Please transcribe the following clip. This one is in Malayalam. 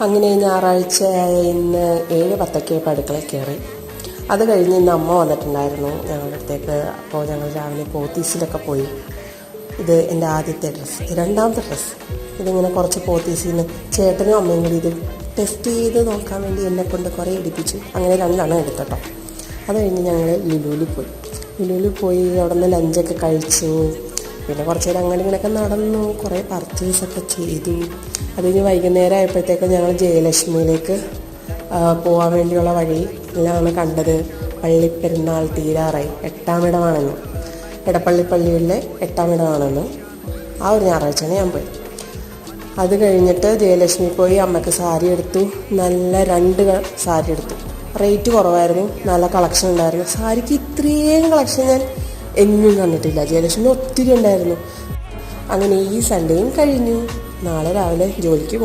അങ്ങനെ ഞായറാഴ്ച ഇന്ന് 7:10 അടുക്കളയിൽ കയറി. അത് കഴിഞ്ഞ് ഇന്ന് അമ്മ വന്നിട്ടുണ്ടായിരുന്നു ഞങ്ങളുടെ അടുത്തേക്ക്. അപ്പോൾ ഞങ്ങൾ രാവിലെ പോത്തീസിലൊക്കെ പോയി. ഇത് എൻ്റെ ആദ്യത്തെ ഡ്രസ്സ്, രണ്ടാമത്തെ ഡ്രസ്സ്. ഇതിങ്ങനെ കുറച്ച് പോത്തീസിൽ നിന്ന് ചേട്ടനും അമ്മയും കൂടി ഇത് ടെസ്റ്റ് ചെയ്ത് നോക്കാൻ വേണ്ടി എന്നെക്കൊണ്ട് കുറേ എടുപ്പിച്ചു. അങ്ങനെ 2 എടുത്തട്ടോ. അത് കഴിഞ്ഞ് ഞങ്ങൾ ലുലുവിൽ പോയി അവിടെ നിന്ന് ലഞ്ചൊക്കെ കഴിച്ചു. പിന്നെ കുറച്ച് നേരം അങ്ങനെ ഇങ്ങനെയൊക്കെ നടന്നു, കുറേ പർച്ചേസൊക്കെ ചെയ്തു. അത് കഴിഞ്ഞ് വൈകുന്നേരം ആയപ്പോഴത്തേക്കും ഞങ്ങൾ ജയലക്ഷ്മിയിലേക്ക് പോകാൻ വേണ്ടിയുള്ള വഴിയിലാണ് കണ്ടത് പള്ളിപ്പെരുന്നാൾ തീരാറായി, 8ാം ഇടമാണെന്ന്, എടപ്പള്ളി പള്ളിയിലെ 8ാം ഇടമാണെന്ന്. ആ ഒരു ഞായറാഴ്ചയാണ് ഞാൻ പോയി. അത് കഴിഞ്ഞിട്ട് ജയലക്ഷ്മി പോയി അമ്മയ്ക്ക് സാരി എടുത്തു. നല്ല 2 സാരി എടുത്തു. റേറ്റ് കുറവായിരുന്നു, നല്ല കളക്ഷൻ ഉണ്ടായിരുന്നു. സാരിക്ക് ഇത്രയും കളക്ഷൻ ഞാൻ എങ്ങും കണ്ടിട്ടില്ല. ജയലക്ഷ്മി ഒത്തിരി ഉണ്ടായിരുന്നു. അങ്ങനെ ഈ സൺഡേയും കഴിഞ്ഞു. നാളെ രാവിലെ ജോലിക്ക് പോകണം.